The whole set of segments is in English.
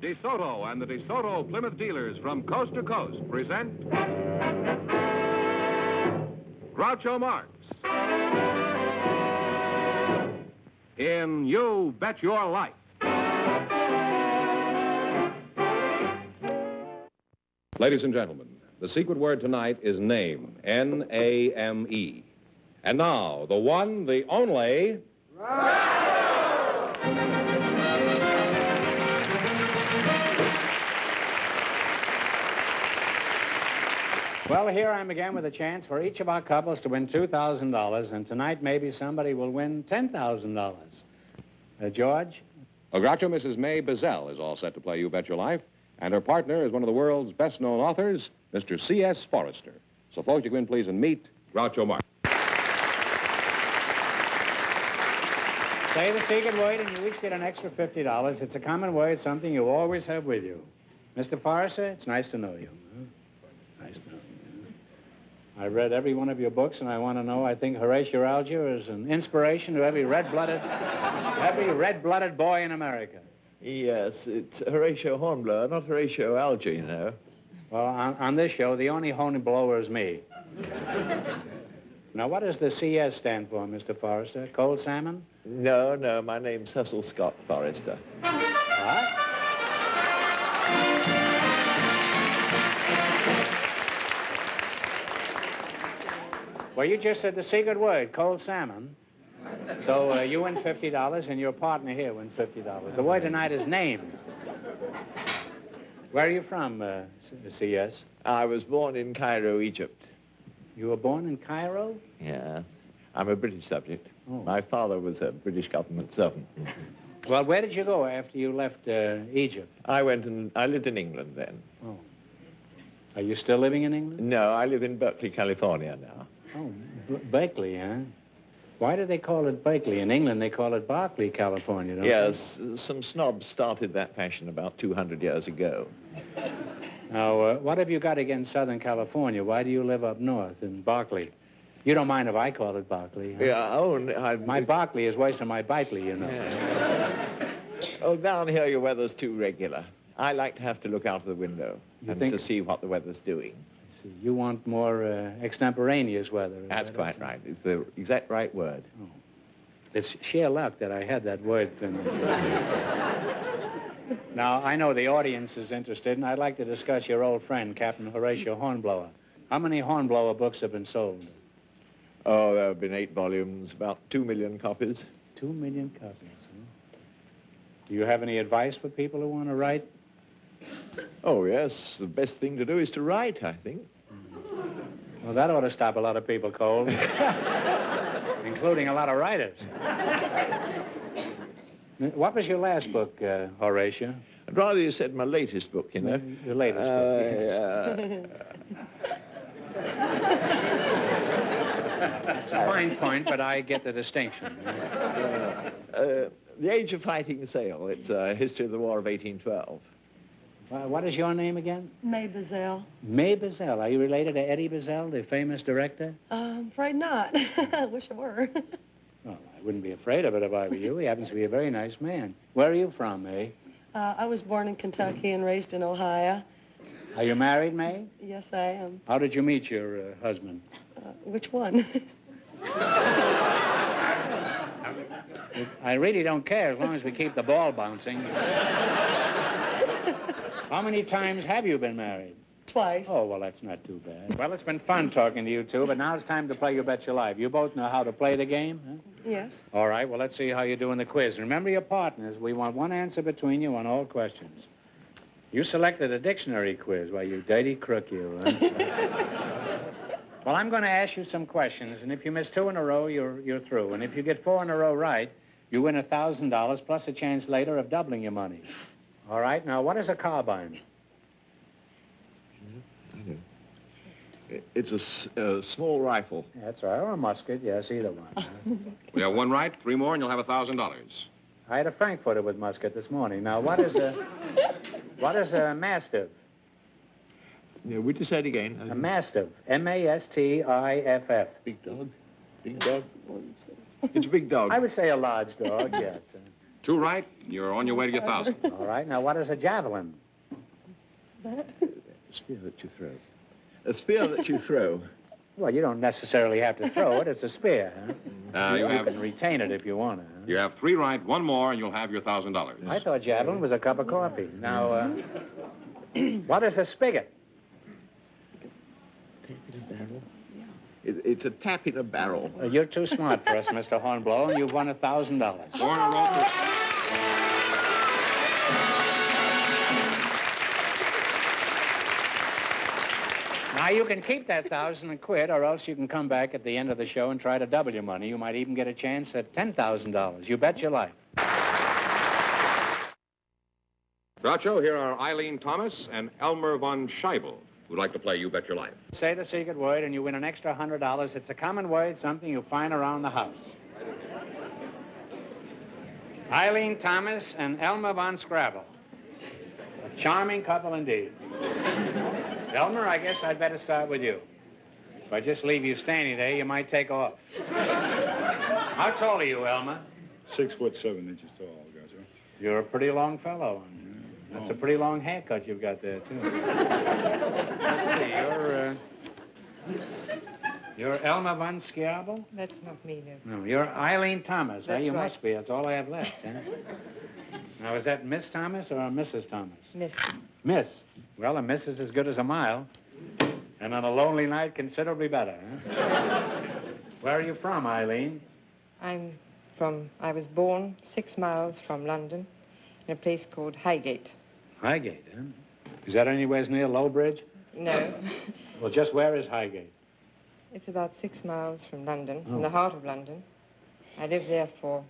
DeSoto and the DeSoto Plymouth dealers from coast to coast present Groucho Marx in You Bet Your Life. Ladies and gentlemen, the secret word tonight is name, N-A-M-E. And now, the one, the only... Well, here I am again with a chance for each of our couples to win $2,000, and tonight maybe somebody will win $10,000. George? Groucho, Mrs. May Bazell is all set to play You Bet Your Life, and her partner is one of the world's best-known authors, Mr. C.S. Forrester. So, folks, you go in, please, and meet Groucho Marx. Say the secret word, and you each get an extra $50. It's a common word, something you always have with you. Mr. Forrester, it's nice to know you. Nice to know you. I read every one of your books, and I want to know, I think Horatio Alger is an inspiration to every red-blooded boy in America. Yes, it's Horatio Hornblower, not Horatio Alger, you know. Well, on this show, the only hornblower is me. Now, what does the CS stand for, Mr. Forrester? Cold salmon? No, my name's Cecil Scott Forrester. What? Well, you just said the secret word, cold salmon. So you win $50, and your partner here wins $50. The word tonight is name. Where are you from, CS? I was born in Cairo, Egypt. You were born in Cairo? Yeah. I'm a British subject. Oh. My father was a British government servant. Well, where did you go after you left Egypt? I lived in England then. Oh. Are you still living in England? No, I live in Berkeley, California now. Oh, Berkeley, huh? Why do they call it Berkeley? In England, they call it Berkeley, California, don't Yes, some snobs started that fashion about 200 years ago. Now, what have you got against Southern California? Why do you live up north in Berkeley? You don't mind if I call it Berkeley, huh? Yeah, My Berkeley is worse than my Berkeley, you know. Yeah. Oh, down here your weather's too regular. I like to have to look out of the window to see what the weather's doing. You want more extemporaneous weather. That's quite right. It's the exact right word. Oh. It's sheer luck that I had that word. Now, I know the audience is interested, and I'd like to discuss your old friend, Captain Horatio Hornblower. How many Hornblower books have been sold? Oh, there have been 8 volumes, about 2 million copies. 2 million copies, huh? Do you have any advice for people who want to write? Oh, yes. The best thing to do is to write, I think. Well, that ought to stop a lot of people cold, including a lot of writers. What was your last book, Horatio? I'd rather you said my latest book, you know. Your latest book, yes. That's a fine point, but I get the distinction. The Age of Fighting Sail. It's a history of the War of 1812. What is your name again? May Bazell. May Bazell. Are you related to Eddie Bazell, the famous director? I'm afraid not. I wish I were. Well, I wouldn't be afraid of it if I were you. He happens to be a very nice man. Where are you from, May? I was born in Kentucky and raised in Ohio. Are you married, May? Yes, I am. How did you meet your husband? Which one? I really don't care as long as we keep the ball bouncing. How many times have you been married? Twice. Oh, well, that's not too bad. Well, it's been fun talking to you two, but now it's time to play You Bet Your Life. You both know how to play the game, huh? Yes. All right, well, let's see how you do in the quiz. Remember your partners. We want one answer between you on all questions. You selected a dictionary quiz. Why, you dirty crook, you, huh? Well, I'm going to ask you some questions, and if you miss 2 in a row, you're through. And if you get 4 in a row right, you win $1,000 plus a chance later of doubling your money. All right, now, what is a carbine? It's a small rifle. That's right, or a musket, yes, either one. We have 1 right, 3 more, and you'll have $1,000. I had a frankfurter with musket this morning. Now, what is a Mastiff? Yeah, would you say it again? A Mastiff. M-A-S-T-I-F-F. Big dog? Big dog? It's a big dog. I would say a large dog, yes. 2 right, you're on your way to your 1,000. All right, now what is a javelin? That? A spear that you throw. A spear that you throw. Well, you don't necessarily have to throw it. It's a spear, huh? You You can retain it if you want to. Huh? You have 3 right, 1 more, and you'll have your $1,000. I thought javelin was a cup of coffee. Now, what is a spigot? Tap in a barrel? It's a tap in a barrel. You're too smart for us, Mr. Hornblower, and you've won $1,000. 4 in a row. Now, you can keep that 1,000 and quit, or else you can come back at the end of the show and try to double your money. You might even get a chance at $10,000. You bet your life. Groucho, here are Eileen Thomas and Elmer von Scheibel, who'd like to play You Bet Your Life. Say the secret word, and you win an extra $100. It's a common word, something you find around the house. Eileen Thomas and Elmer von Scrabble. A charming couple indeed. Elmer, I guess I'd better start with you. If I just leave you standing there, you might take off. How tall are you, Elmer? 6 foot 7 inches tall, Groucho. You're a pretty long fellow. That's a pretty long haircut you've got there, too. Let's see, you're Elmer von Schiabel? That's not me, no. No, you're Eileen Thomas. That's You right. must be. That's all I have left, huh? Now, is that Miss Thomas or Mrs. Thomas? Miss. Miss. Well, a miss is as good as a mile. And on a lonely night, considerably better, huh? Where are you from, Eileen? I was born 6 miles from London in a place called Highgate. Highgate, huh? Is that anywhere near Lowbridge? No. Well, just where is Highgate? It's about 6 miles from London, Oh. in the heart of London. I lived there for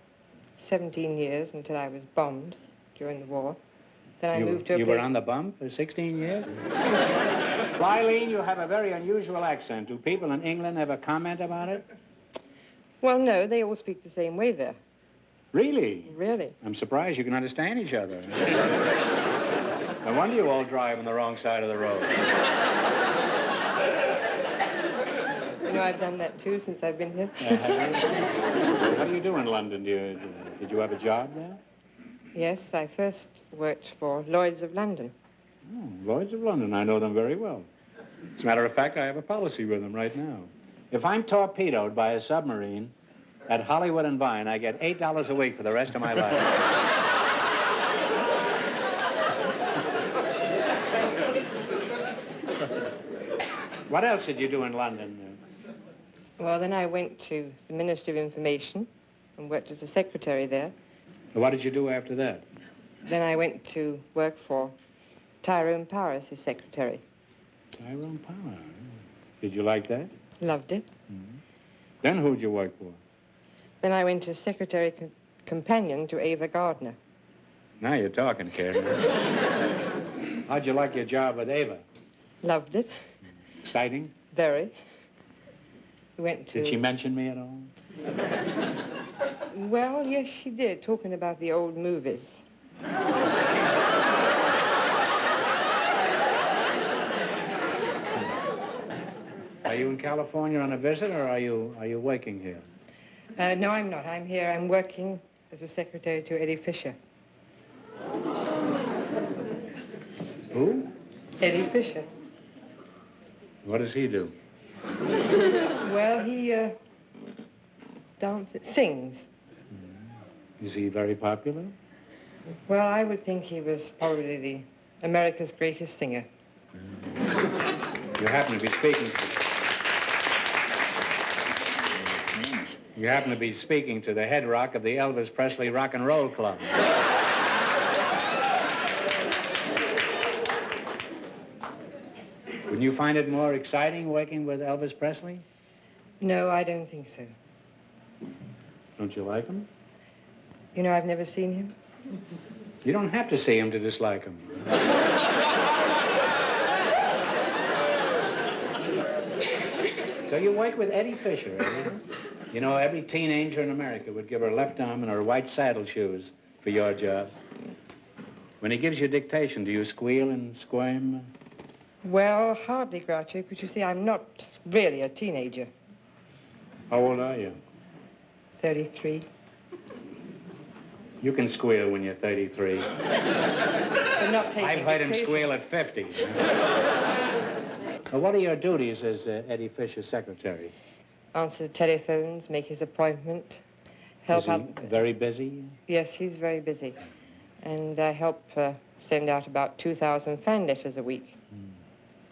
17 years until I was bombed during the war. Then I moved to a You place... were on the bum for 16 years? Well, Eileen, you have a very unusual accent. Do people in England ever comment about it? Well, no, they all speak the same way there. Really? Really. I'm surprised you can understand each other. No wonder you all drive on the wrong side of the road. You know, I've done that, too, since I've been here. What do you do in London? Did you have a job there? Yes, I first worked for Lloyd's of London. Oh, Lloyd's of London. I know them very well. As a matter of fact, I have a policy with them right now. If I'm torpedoed by a submarine at Hollywood and Vine, I get $8 a week for the rest of my life. What else did you do in London? Well, then I went to the Ministry of Information and worked as a secretary there. What did you do after that? Then I went to work for Tyrone Power as his secretary. Tyrone Power. Did you like that? Loved it. Mm-hmm. Then who'd you work for? Then I went as secretary companion to Ava Gardner. Now you're talking, Karen. How'd you like your job with Ava? Loved it. Exciting? Very. We went to... Did she mention me at all? Well, yes, she did, talking about the old movies. Are you in California on a visit, or are you working here? No, I'm not. I'm here. I'm working as a secretary to Eddie Fisher. Who? Eddie Fisher. What does he do? Well, he sings. Is he very popular? Well, I would think he was probably the America's greatest singer. You happen to be speaking to the head rock of the Elvis Presley Rock and Roll Club. Wouldn't you find it more exciting working with Elvis Presley? No, I don't think so. Don't you like him? You know, I've never seen him. You don't have to see him to dislike him. So you work with Eddie Fisher, eh? You know, every teenager in America would give her left arm and her white saddle shoes for your job. When he gives you dictation, do you squeal and squirm? Well, hardly, Groucho, because you see, I'm not really a teenager. How old are you? 33. You can squeal when you're 33. But not taking I've heard him dictation. squeal at 50. Well, what are your duties as Eddie Fisher's secretary? Answer the telephones, make his appointment, help Is he out. very busy? Yes, he's very busy. And I help send out about 2,000 fan letters a week.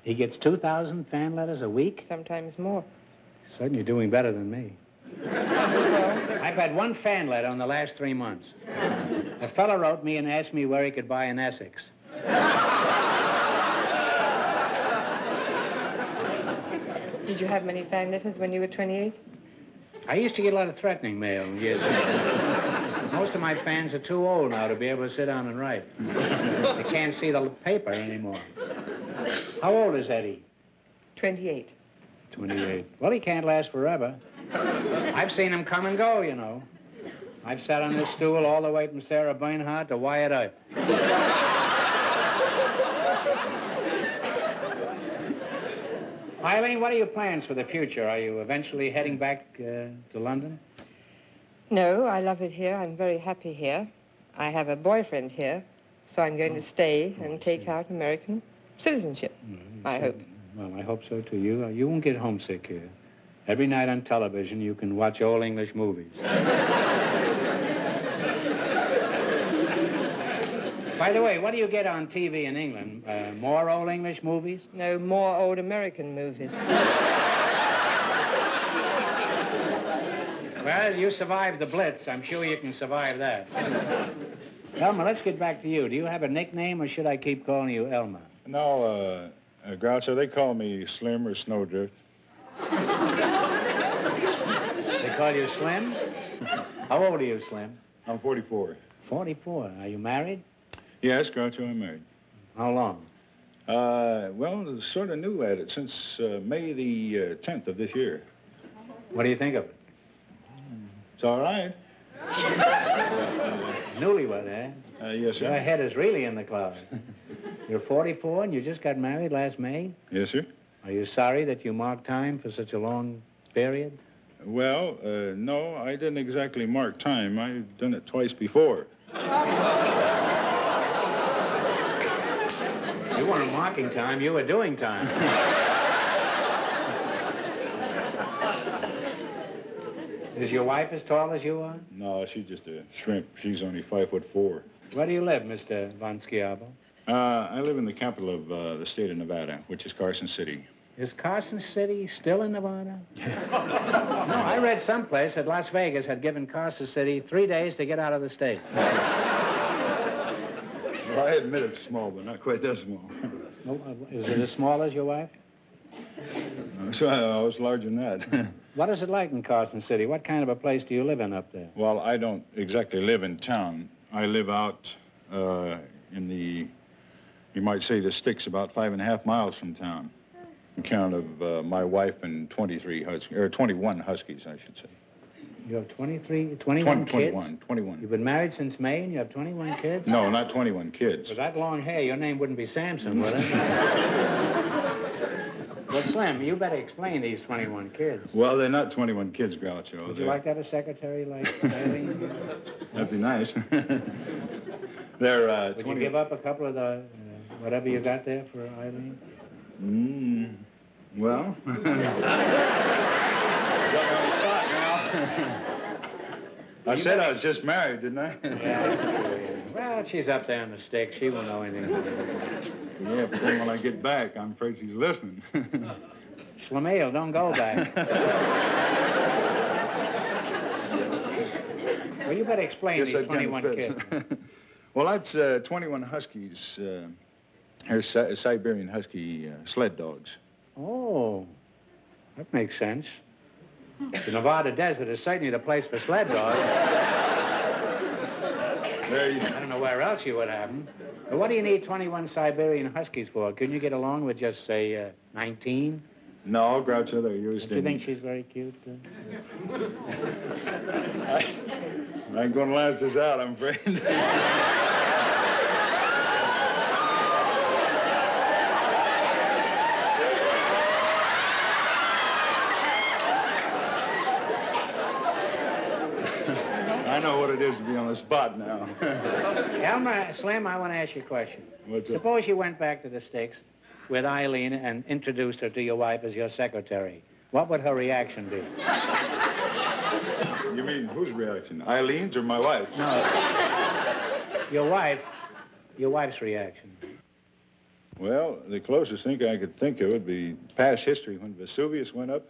He gets 2,000 fan letters a week? Sometimes more. Certainly doing better than me. Well, I've had one fan letter in the last 3 months. A fellow wrote me and asked me where he could buy an Essex. did you have many fan letters when you were 28? I used to get a lot of threatening mail years ago. Most of my fans are too old now to be able to sit down and write. They can't see the paper anymore. How old is Eddie? 28. 28. Well, he can't last forever. I've seen him come and go, you know. I've sat on this stool all the way from Sarah Bernhardt to Wyatt Earp. Eileen, what are your plans for the future? Are you eventually heading back to London? No, I love it here. I'm very happy here. I have a boyfriend here, so I'm going to stay and take out American citizenship, I hope. Well, I hope so, too. You won't get homesick here. Every night on television, you can watch old English movies. By the way, what do you get on TV in England? More old English movies? No, more old American movies. Well, you survived the Blitz. I'm sure you can survive that. Elmer, let's get back to you. Do you have a nickname, or should I keep calling you Elmer? No, Groucho, they call me Slim or Snowdrift. They call you Slim? How old are you, Slim? I'm 44. 44. Are you married? Yes, Groucho, I'm married. How long? Well, sort of new at it since May the 10th of this year. What do you think of it? It's all right. Newlywed, eh? Yes, sir. Your head is really in the clouds. You're 44 and you just got married last May? Yes, sir. Are you sorry that you marked time for such a long period? Well, no, I didn't exactly mark time. I've done it twice before. You weren't marking time, you were doing time. Is your wife as tall as you are? No, she's just a shrimp. She's only 5'4". Where do you live, Mr. Von Schiavo? I live in the capital of the state of Nevada, which is Carson City. Is Carson City still in Nevada? No, I read someplace that Las Vegas had given Carson City 3 days to get out of the state. Well, I admit it's small, but not quite that small. Oh, is it as small as your wife? So I was larger than that. What is it like in Carson City? What kind of a place do you live in up there? Well, I don't exactly live in town. I live out in the, you might say, the sticks about 5.5 miles from town. On account of my wife and 21 huskies, I should say. You have 21 kids? 21. You've been married since May and you have 21 kids? No, not 21 kids. With that long hair, your name wouldn't be Samson, would it? Well, Slim, you better explain these 21 kids. Well, they're not 21 kids, Groucho. Would you like to have a secretary like Eileen? That'd be nice. They're Would you give up a couple of the, whatever you got there for Eileen? Well. Got me on the spot now. I said I was just married, didn't I? Yeah. Well, she's up there in the sticks. She won't know anything. Yeah, but then when I get back, I'm afraid she's listening. Schlemiel, don't go back. Well, you better explain these 21 kids. Well, that's 21 huskies. They're Siberian husky sled dogs. Oh, that makes sense. The Nevada desert is certainly the place for sled dogs. I don't know where else you would have them. But what do you need 21 Siberian huskies for? Couldn't you get along with just, say, 19? No, Groucho, they're used Do you think she's very cute? I ain't gonna last this out, I'm afraid. I know what it is to be on the spot now. Elmer, Slim, I want to ask you a question. What's up? Suppose you went back to the Sticks with Eileen and introduced her to your wife as your secretary. What would her reaction be? You mean whose reaction? Eileen's or my wife's? No. Your wife's reaction. Well, the closest thing I could think of would be past history when Vesuvius went up.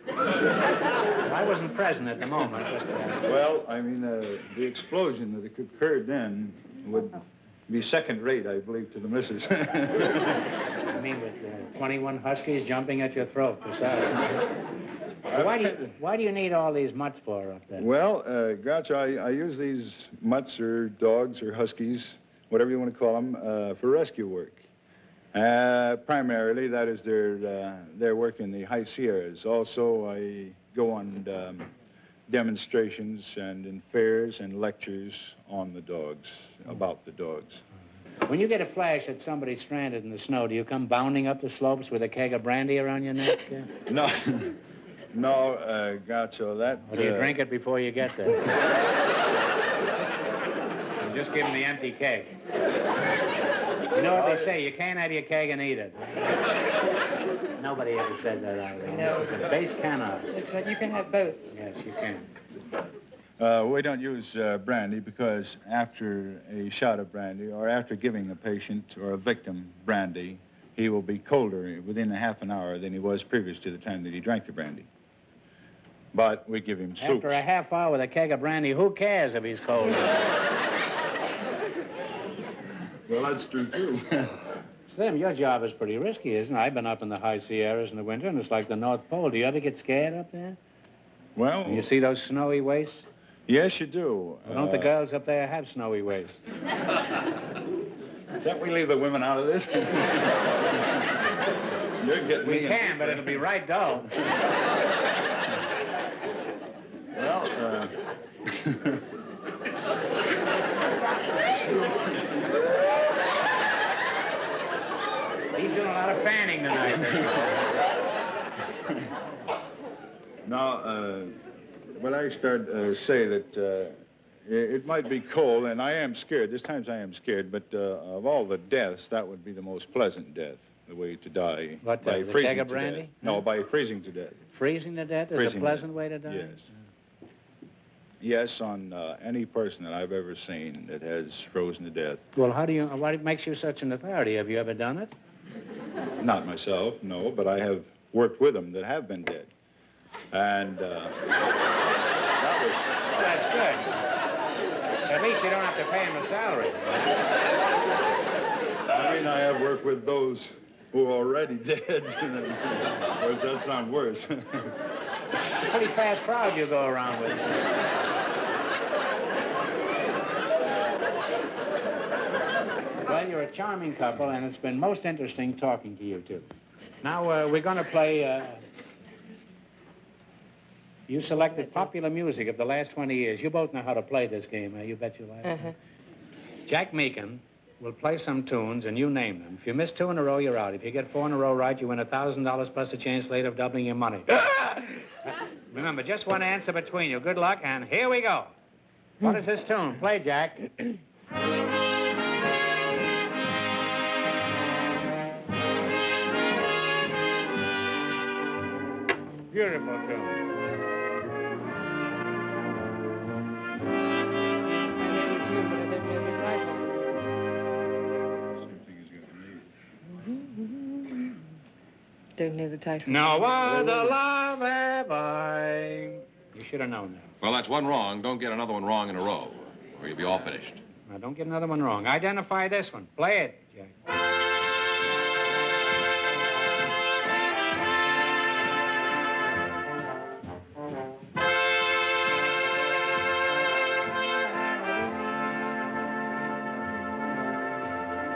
I wasn't present at the moment, but... Well, I mean, the explosion that occurred then would be second rate, I believe, to the missus. I mean, with 21 huskies jumping at your throat for salad. Why do you need all these mutts for up there? Well, Groucho, I use these mutts or dogs or huskies, whatever you want to call them, for rescue work. Primarily, that is their work in the High Sierras. Also, I go on demonstrations and in fairs and lectures on the dogs, about the dogs. When you get a flash that somebody's stranded in the snow, do you come bounding up the slopes with a keg of brandy around your neck? Yeah? No, Groucho, that... Or do you drink it before you get there? And just give them the empty keg. You know what they say, you can't have your keg and eat it. Nobody ever said that, Eileen. No. It's a base cannot. It's like you can have both. Yes, you can. We don't use brandy because after a shot of brandy or after giving a patient or a victim brandy, he will be colder within a half an hour than he was previous to the time that he drank the brandy. But we give him soups. After a half hour with a keg of brandy, who cares if he's cold? Well, that's true, too. Slim, your job is pretty risky, isn't it? I've been up in the High Sierras in the winter, and it's like the North Pole. Do you ever get scared up there? Well... When you see those snowy wastes? Yes, you do. Well, don't the girls up there have snowy wastes? Can't we leave the women out of this? You're getting We me can, but it'll be right dull. Well, He's doing a lot of fanning tonight. Now, when I start say that it might be cold, and I am scared. This times I am scared, but of all the deaths, that would be the most pleasant death, the way to die. What, by the freezing keg of to brandy? death. No, by freezing to death. Freezing to death is Freezing a pleasant way to die? Yes. Yes, on any person that I've ever seen that has frozen to death. Well, what makes you such an authority? Have you ever done it? Not myself, no, but I have worked with them that have been dead. And That's good. At least you don't have to pay him a salary. I mean, I have worked with those who are already dead. Or does that sound worse? It's a pretty fast crowd you go around with. Well, you're a charming couple, and it's been most interesting talking to you two. Now, we're going to play... You selected popular music of the last 20 years. You both know how to play this game, you bet your life. Uh-huh. Jack Meakin will play some tunes, and you name them. If you miss 2 in a row, you're out. If you get 4 in a row right, you win $1,000 plus a chance later of doubling your money. Remember, just one answer between you. Good luck, and here we go. What is this tune? Play, Jack. Beautiful tune. Don't know the title. No other love have I. You should have known that. Well, that's one wrong. Don't get another one wrong in a row, or you'll be all finished. Now, don't get another one wrong. Identify this one. Play it, Jack.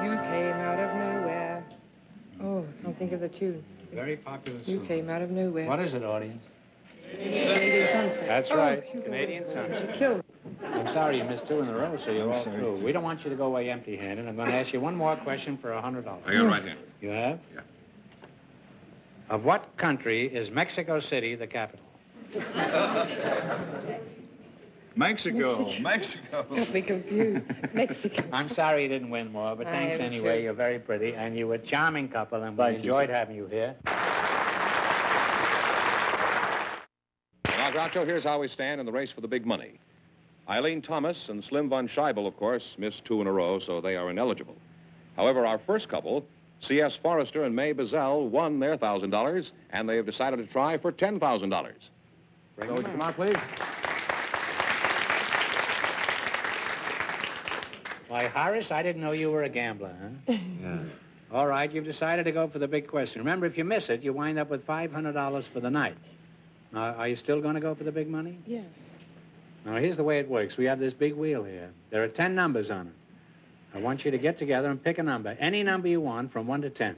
You came out of nowhere. Oh, I can't think of the tune. Very popular song. You came out of nowhere. What is it, audience? Canadian Sunset. That's Oh, right. phew. Canadian Sunset. She killed me. I'm sorry you missed 2 in a row, so you're I'm all sorry. through. We don't want you to go away empty-handed. I'm going to ask you one more question for $100. I got it right here. You have? Yeah. Of what country is Mexico City the capital? Mexico. Mexico. Don't be confused. Mexico. I'm sorry you didn't win more, but thanks am anyway. too. You're very pretty, and you were a charming couple, and we Thank you, enjoyed sir. having you here. Now, Groucho, here's how we stand in the race for the big money. Eileen Thomas and Slim Von Scheibel, of course, missed 2 in a row, so they are ineligible. However, our first couple, C.S. Forrester and May Bazell, won their $1,000, and they have decided to try for $10,000. Bring them Come on, please. Why, Horace, I didn't know you were a gambler, huh? Yeah. All right, you've decided to go for the big question. Remember, if you miss it, you wind up with $500 for the night. Now, are you still going to go for the big money? Yes. Now, here's the way it works. We have this big wheel here. There are 10 numbers on it. I want you to get together and pick a number, any number you want, from 1 to 10.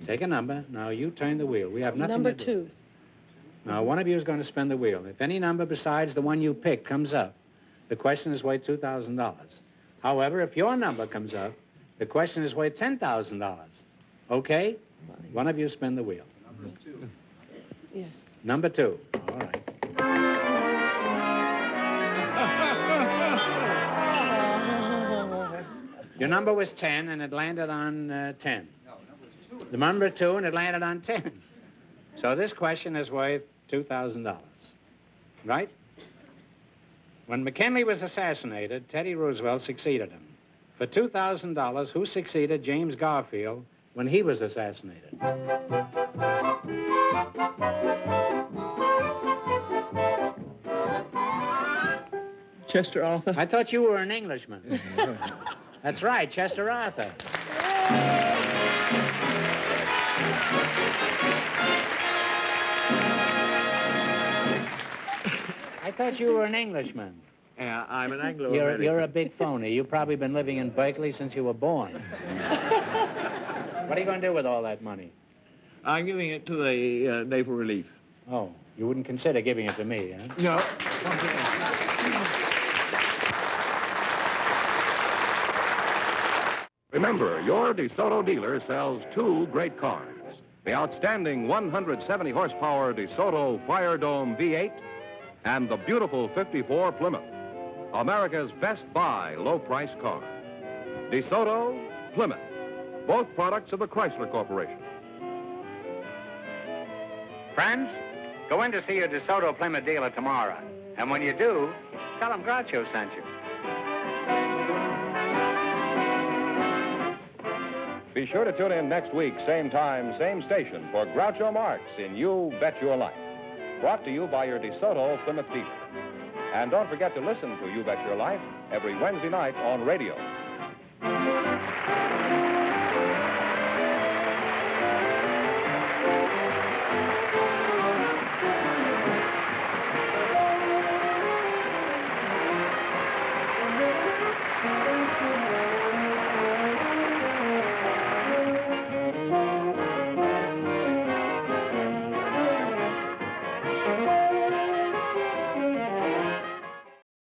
Take a number. Now, you turn the wheel. We have nothing Number to do. 2. Now, one of you is going to spin the wheel. If any number besides the one you picked comes up, the question is worth $2,000. However, if your number comes up, the question is worth $10,000. Okay? One of you spin the wheel. Number 2. Yes. Number 2. All right. Your number was 10, and it landed on 10. No, number 2. The number 2, and it landed on 10. So this question is worth $2,000. Right? When McKinley was assassinated, Teddy Roosevelt succeeded him. For $2,000, who succeeded James Garfield when he was assassinated? Chester Arthur. I thought you were an Englishman. That's right, Chester Arthur. I thought you were an Englishman. Yeah, I'm an Anglo. You're a big phony. You've probably been living in Berkeley since you were born. What are you going to do with all that money? I'm giving it to the Naval Relief. Oh, you wouldn't consider giving it to me, huh? No. Remember, your DeSoto dealer sells 2 great cars. The outstanding 170 horsepower DeSoto Fire Dome V8 and the beautiful 54 Plymouth. America's best buy low-price car. DeSoto, Plymouth, both products of the Chrysler Corporation. Friends, go in to see your DeSoto Plymouth dealer tomorrow. And when you do, tell him Groucho sent you. Be sure to tune in next week, same time, same station, for Groucho Marx in You Bet Your Life. Brought to you by your DeSoto Plymouth dealer. And don't forget to listen to You Bet Your Life every Wednesday night on radio.